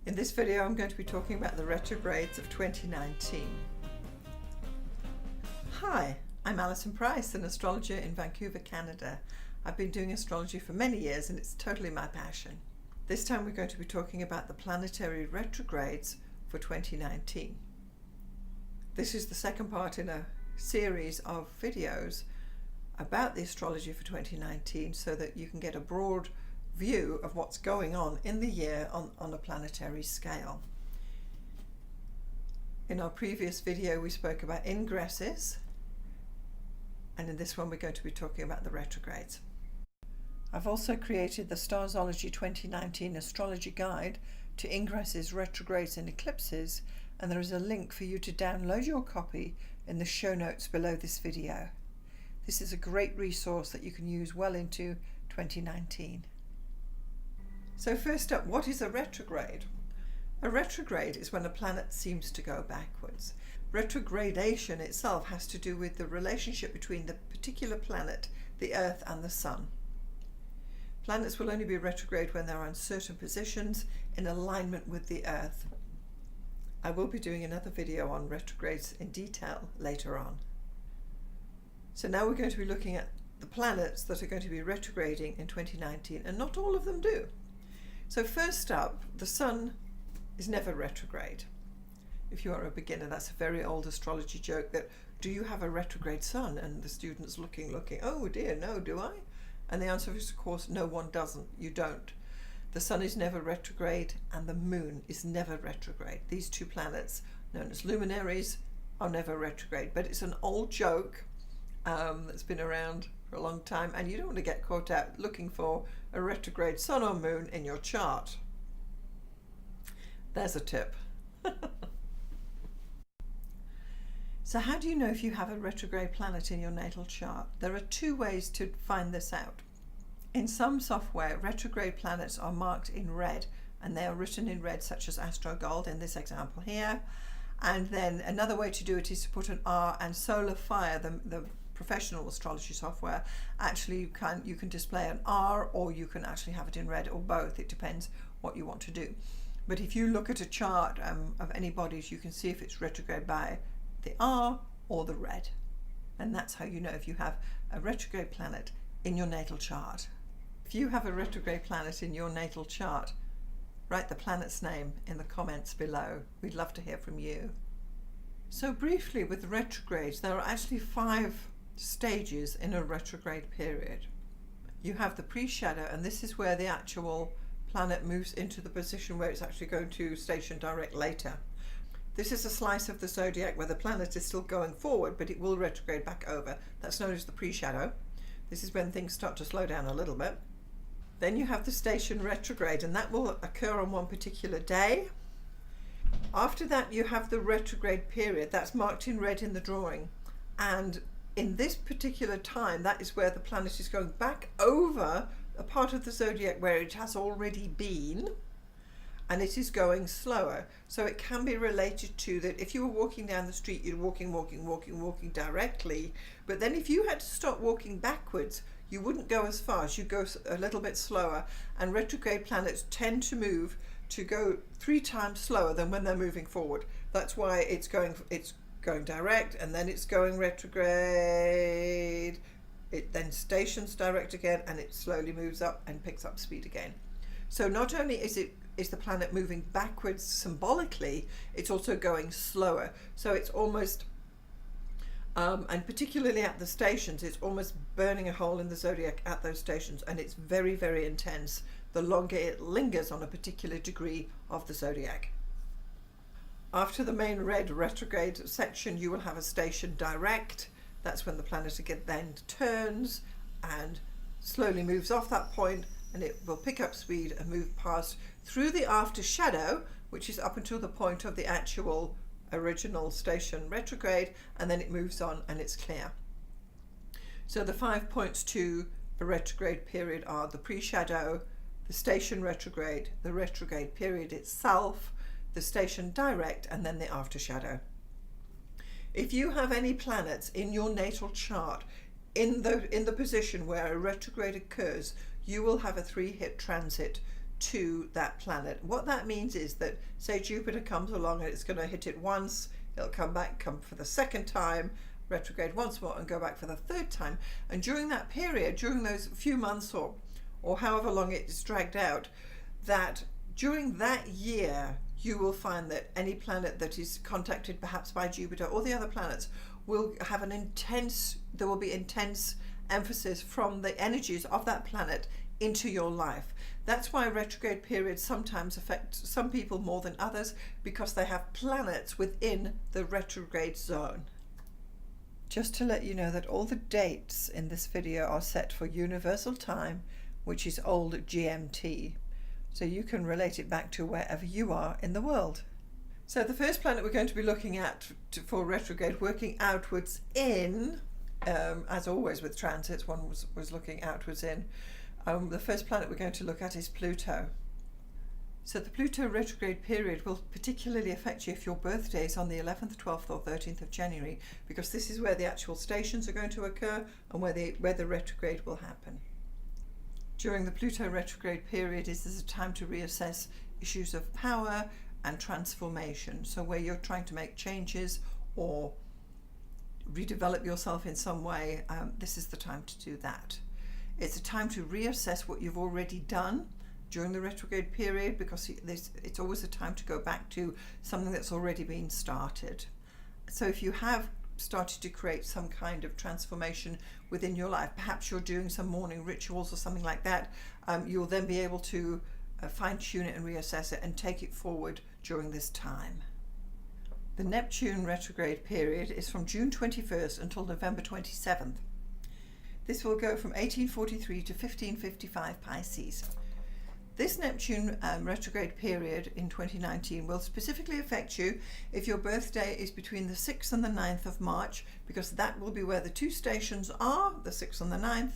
In this video I'm going to be talking about the retrogrades of 2019. Hi, I'm Alison Price, an astrologer in Vancouver, Canada. I've been doing astrology for many years and it's totally my passion. This time we're going to be talking about the planetary retrogrades for 2019. This is the second part in a series of videos about the astrology for 2019 so that you can get a broad view of what's going on in the year on a planetary scale. In our previous video we spoke about ingresses, and in this one we're going to be talking about the retrogrades. I've also created the Starzology 2019 astrology guide to ingresses, retrogrades and eclipses, and there is a link for you to download your copy in the show notes below this video. This is a great resource that you can use well into 2019. So first up, what is a retrograde? A retrograde is when a planet seems to go backwards. Retrogradation itself has to do with the relationship between the particular planet, the Earth and the Sun. Planets will only be retrograde when they're on certain positions in alignment with the Earth. I will be doing another video on retrogrades in detail later on. So now we're going to be looking at the planets that are going to be retrograding in 2019, and not all of them do. So first up, the Sun is never retrograde. If you are a beginner, that's a very old astrology joke that, do you have a retrograde Sun? And the student's looking, oh dear, no, do I? And the answer is, of course, no, one doesn't. You don't. The Sun is never retrograde and the Moon is never retrograde. These two planets, known as luminaries, are never retrograde. But it's an old joke that's been around for a long time, and you don't want to get caught out looking for a retrograde Sun or Moon in your chart. There's a tip. So how do you know if you have a retrograde planet in your natal chart? There are two ways to find this out. In some software, retrograde planets are marked in red, and they are written in red, such as Astrology in this example here. And then another way to do it is to put an R, and Solar Fire, the professional astrology software, actually you can display an R, or you can actually have it in red, or both. It depends what you want to do. But if you look at a chart of anybody's, you can see if it's retrograde by the R or the red. And that's how you know if you have a retrograde planet in your natal chart. If you have a retrograde planet in your natal chart, write the planet's name in the comments below. We'd love to hear from you. So briefly, with retrogrades, there are actually 5 stages in a retrograde period. You have the pre-shadow, and this is where the actual planet moves into the position where it's actually going to station direct later. This is a slice of the zodiac where the planet is still going forward, but it will retrograde back over. That's known as the pre-shadow. This is when things start to slow down a little bit. Then you have the station retrograde, and that will occur on one particular day. After that, you have the retrograde period. That's marked in red in the drawing. And in this particular time, that is where the planet is going back over a part of the zodiac where it has already been, and it is going slower. So it can be related to that if you were walking down the street, you're walking directly, but then if you had to stop walking backwards, you wouldn't go as fast, you'd go a little bit slower. And retrograde planets tend to go 3 times slower than when they're moving forward. That's why it's going direct, and then it's going retrograde. It then stations direct again, and it slowly moves up and picks up speed again. So not only is the planet moving backwards symbolically, it's also going slower. So it's almost, and particularly at the stations, it's almost burning a hole in the zodiac at those stations, and it's very, very intense the longer it lingers on a particular degree of the zodiac. After the main red retrograde section, you will have a station direct. That's when the planet again then turns and slowly moves off that point, and it will pick up speed and move past through the after shadow, which is up until the point of the actual original station retrograde, and then it moves on and it's clear. So the 5 points to a retrograde period are the pre-shadow, the station retrograde, the retrograde period itself, the station direct, and then the after shadow. If you have any planets in your natal chart in the position where a retrograde occurs, you will have a 3-hit transit to that planet. What that means is that, say Jupiter comes along and it's going to hit it once, it'll come back, come for the second time, retrograde once more and go back for the third time. And during that period, during those few months or however long it's dragged out, that during that year you will find that any planet that is contacted perhaps by Jupiter or the other planets will have there will be intense emphasis from the energies of that planet into your life. That's why retrograde periods sometimes affect some people more than others, because they have planets within the retrograde zone. Just to let you know that all the dates in this video are set for universal time, which is old GMT, so you can relate it back to wherever you are in the world. So the first planet we're going to be looking at for retrograde, working outwards in, as always with transits, one was looking outwards in. The first planet we're going to look at is Pluto. So the Pluto retrograde period will particularly affect you if your birthday is on the 11th, 12th or 13th of January, because this is where the actual stations are going to occur and where the retrograde will happen. During the Pluto retrograde period is a time to reassess issues of power and transformation. So where you're trying to make changes or redevelop yourself in some way, this is the time to do that. It's a time to reassess what you've already done during the retrograde period, because it's always a time to go back to something that's already been started. So if you have started to create some kind of transformation within your life, perhaps you're doing some morning rituals or something like that, you'll then be able to fine-tune it and reassess it and take it forward during this time. The Neptune retrograde period is from June 21st until November 27th. This will go from 1843 to 1555 Pisces. This Neptune retrograde period in 2019 will specifically affect you if your birthday is between the 6th and the 9th of March, because that will be where the two stations are, the 6th and the 9th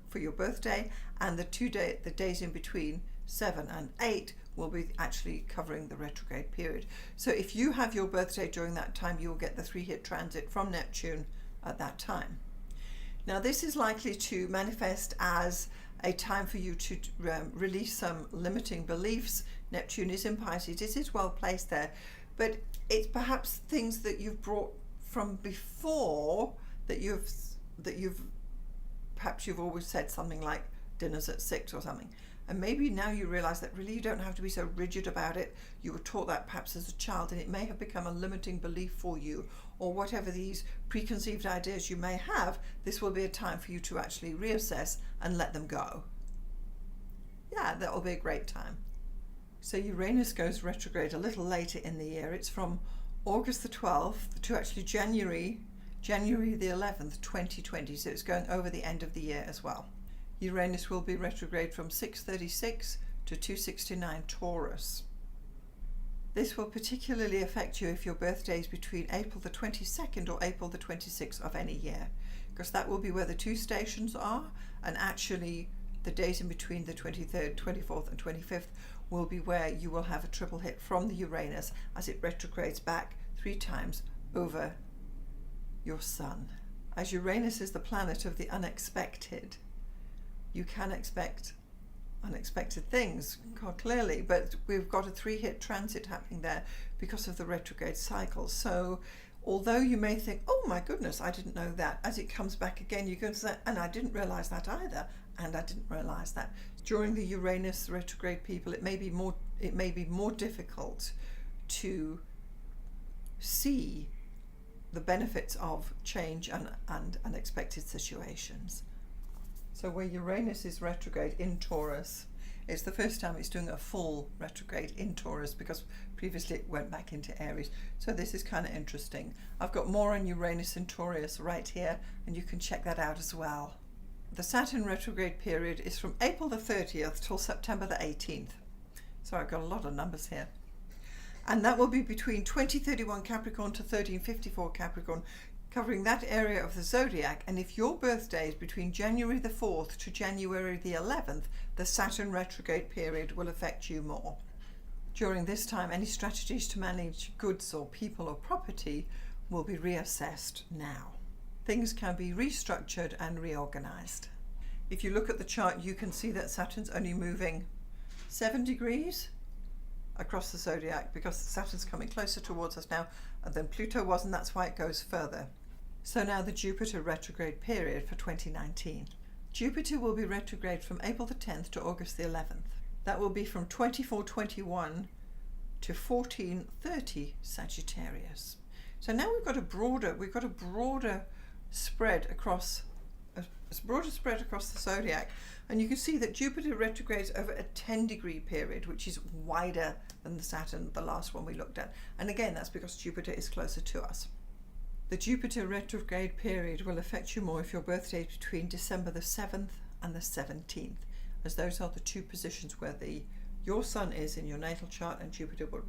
for your birthday, and the days in between 7 and 8 will be actually covering the retrograde period. So if you have your birthday during that time, you will get the 3-hit transit from Neptune at that time. Now this is likely to manifest as a time for you to release some limiting beliefs. Neptune is in Pisces, it is well placed there, but it's perhaps things that you've brought from before that perhaps you've always said something like dinner's at 6 or something. And maybe now you realize that really you don't have to be so rigid about it. You were taught that perhaps as a child, and it may have become a limiting belief for you, or whatever these preconceived ideas you may have. This will be a time for you to actually reassess and let them go. Yeah, that will be a great time. So Uranus goes retrograde a little later in the year. It's from August the 12th to actually January the 11th, 2020. So it's going over the end of the year as well. Uranus will be retrograde from 636 to 269 Taurus. This will particularly affect you if your birthday is between April the 22nd or April the 26th of any year, because that will be where the two stations are, and actually the days in between the 23rd, 24th and 25th will be where you will have a triple hit from the Uranus as it retrogrades back 3 times over your Sun. As Uranus is the planet of the unexpected, you can expect unexpected things, clearly, but we've got a 3-hit transit happening there because of the retrograde cycle. So although you may think, oh my goodness, I didn't know that, as it comes back again, you can say, and I didn't realize that either, and I didn't realize that. During the Uranus retrograde people, it may be more difficult to see the benefits of change and unexpected situations. So where Uranus is retrograde in Taurus, it's the first time it's doing a full retrograde in Taurus, because previously it went back into Aries. So this is kind of interesting. I've got more on Uranus in Taurus right here, and you can check that out as well. The Saturn retrograde period is from April the 30th till September the 18th. So I've got a lot of numbers here. And that will be between 2031 Capricorn to 1354 Capricorn, covering that area of the zodiac. And if your birthday is between January the 4th to January the 11th, the Saturn retrograde period will affect you more. During this time, any strategies to manage goods or people or property will be reassessed now. Things can be restructured and reorganized. If you look at the chart, you can see that Saturn's only moving 7 degrees across the zodiac, because Saturn's coming closer towards us now than Pluto was, and that's why it goes further. So now the Jupiter retrograde period for 2019. Jupiter will be retrograde from April the 10th to August the 11th. That will be from 2421 to 1430 Sagittarius. So now we've got a broader spread across the zodiac, and you can see that Jupiter retrogrades over a 10-degree period, which is wider than the Saturn, the last one we looked at. And again, that's because Jupiter is closer to us. The Jupiter retrograde period will affect you more if your birthday is between December the 7th and the 17th, as those are the two positions where your sun is in your natal chart, and Jupiter will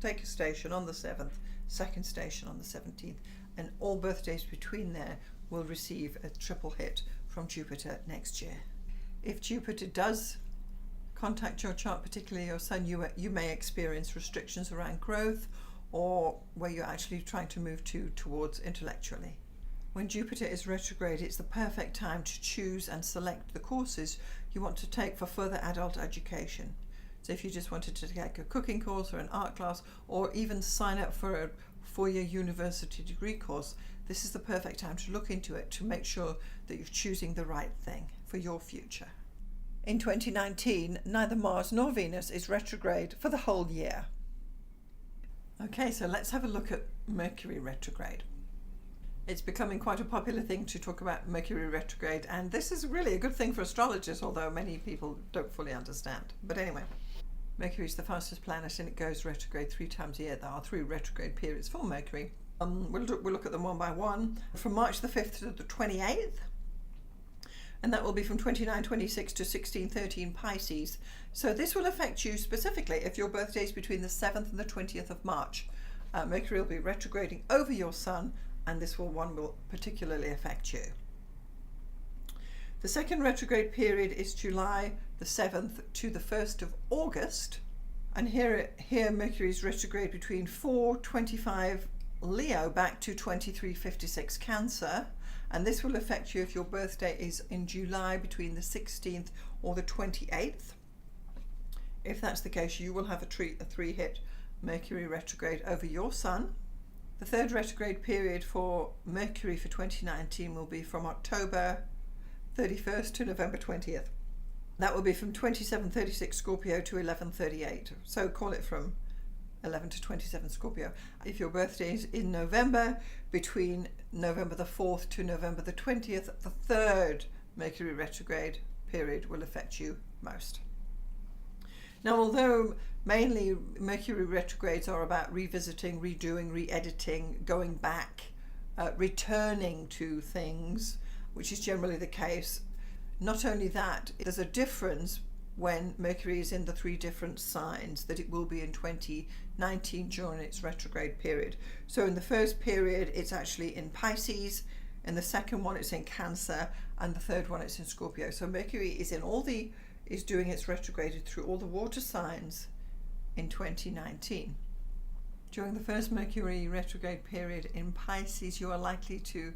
take a station on the 7th, second station on the 17th, and all birthdays between there will receive a triple hit from Jupiter next year. If Jupiter does contact your chart, particularly your sun, you may experience restrictions around growth, or where you're actually trying to move towards intellectually. When Jupiter is retrograde, it's the perfect time to choose and select the courses you want to take for further adult education. So if you just wanted to take a cooking course or an art class, or even sign up for a four-year university degree course, this is the perfect time to look into it to make sure that you're choosing the right thing for your future. In 2019, neither Mars nor Venus is retrograde for the whole year. Okay, so let's have a look at Mercury retrograde. It's becoming quite a popular thing to talk about Mercury retrograde, and this is really a good thing for astrologers, although many people don't fully understand. But anyway, Mercury is the fastest planet, and it goes retrograde 3 times a year. There are 3 retrograde periods for Mercury. We'll look at them one by one. From March the 5th to the 28th, and that will be from 2926 to 1613 Pisces. So this will affect you specifically if your birthday is between the 7th and the 20th of March. Mercury will be retrograding over your sun, and this one will particularly affect you. The second retrograde period is July the 7th to the 1st of August, and here Mercury is retrograde between 425 Leo back to 2356 Cancer, and this will affect you if your birthday is in July between the 16th or the 28th. If that's the case, you will have a 3-hit Mercury retrograde over your sun. The third retrograde period for Mercury for 2019 will be from October 31st to November 20th. That will be from 2736 Scorpio to 1138. So call it from 11 to 27 Scorpio. If your birthday is in November, between November the 4th to November the 20th, the third Mercury retrograde period will affect you most. Now, although mainly Mercury retrogrades are about revisiting, redoing, re-editing, going back, returning to things, which is generally the case, not only that, there's a difference when Mercury is in the 3 different signs that it will be in 2019 during its retrograde period. So in the first period, it's actually in Pisces, in the second one it's in Cancer, and the third one it's in Scorpio. So Mercury is doing its retrograde through all the water signs in 2019. During the first Mercury retrograde period in Pisces, you are likely to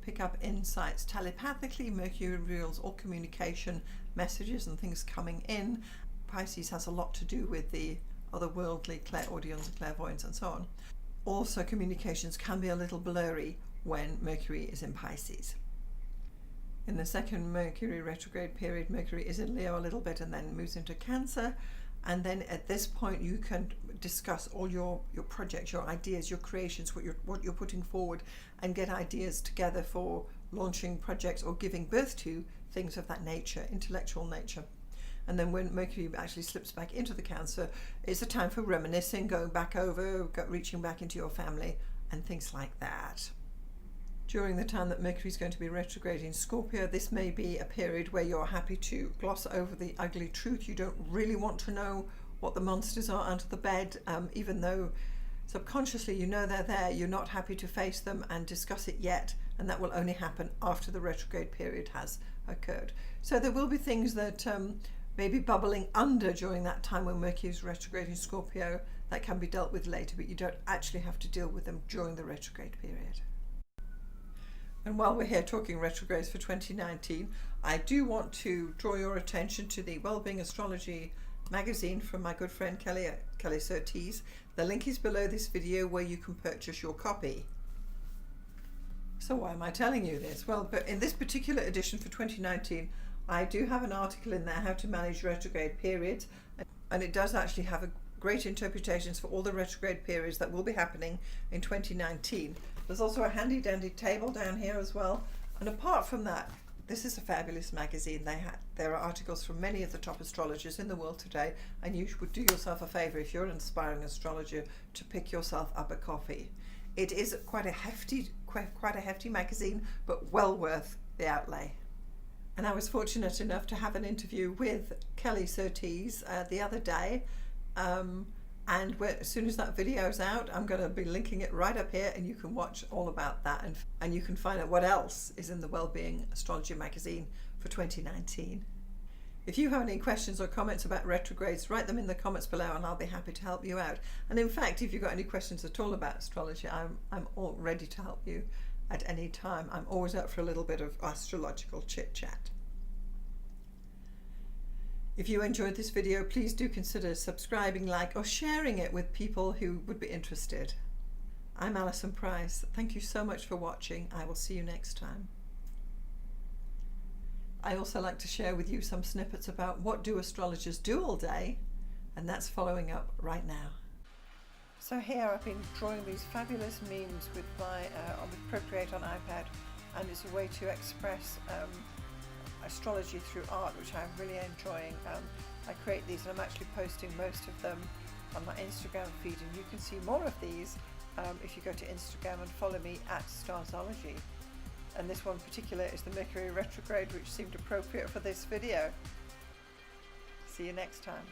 pick up insights telepathically. Mercury reveals all communication, messages and things coming in. Pisces has a lot to do with the otherworldly, clairaudience and clairvoyance and so on. Also, communications can be a little blurry when Mercury is in Pisces. In the second Mercury retrograde period, Mercury is in Leo a little bit and then moves into Cancer. And then at this point, you can discuss all your projects, your ideas, your creations, what you're putting forward, and get ideas together for launching projects or giving birth to things of that nature, intellectual nature. And then when Mercury actually slips back into the Cancer, it's a time for reminiscing, going back over, reaching back into your family and things like that. During the time that Mercury is going to be retrograde in Scorpio, this may be a period where you're happy to gloss over the ugly truth. You don't really want to know what the monsters are under the bed, even though subconsciously you know they're there. You're not happy to face them and discuss it yet, and that will only happen after the retrograde period has occurred. So there will be things that may be bubbling under during that time when Mercury is retrograde in Scorpio that can be dealt with later, but you don't actually have to deal with them during the retrograde period. And while we're here talking retrogrades for 2019, I do want to draw your attention to the WELLBEING Astrology magazine from my good friend Kelly Surtees. The link is below this video where you can purchase your copy. So why am I telling you this? Well, but in this particular edition for 2019, I do have an article in there, how to manage retrograde periods, and it does actually have a great interpretations for all the retrograde periods that will be happening in 2019. There's also a handy dandy table down here as well. And apart from that, this is a fabulous magazine. There are articles from many of the top astrologers in the world today, and you would do yourself a favor if you're an aspiring astrologer to pick yourself up a copy. It is quite a hefty magazine, but well worth the outlay. And I was fortunate enough to have an interview with Kelly Surtees the other day, and as soon as that video's out, I'm going to be linking it right up here, and you can watch all about that, and you can find out what else is in the Wellbeing Astrology magazine for 2019. If you have any questions or comments about retrogrades, write them in the comments below and I'll be happy to help you out. And in fact, if you've got any questions at all about astrology, I'm all ready to help you at any time. I'm always up for a little bit of astrological chit chat. If you enjoyed this video, please do consider subscribing, like, or sharing it with people who would be interested. I'm Alison Price. Thank you so much for watching. I will see you next time. I also like to share with you some snippets about what do astrologers do all day, and that's following up right now. So here I've been drawing these fabulous memes with Procreate on iPad, and it's a way to express astrology through art, which I'm really enjoying. I create these and I'm actually posting most of them on my Instagram feed, and you can see more of these if you go to Instagram and follow me at Starzology. And this one in particular is the Mercury Retrograde, which seemed appropriate for this video. See you next time.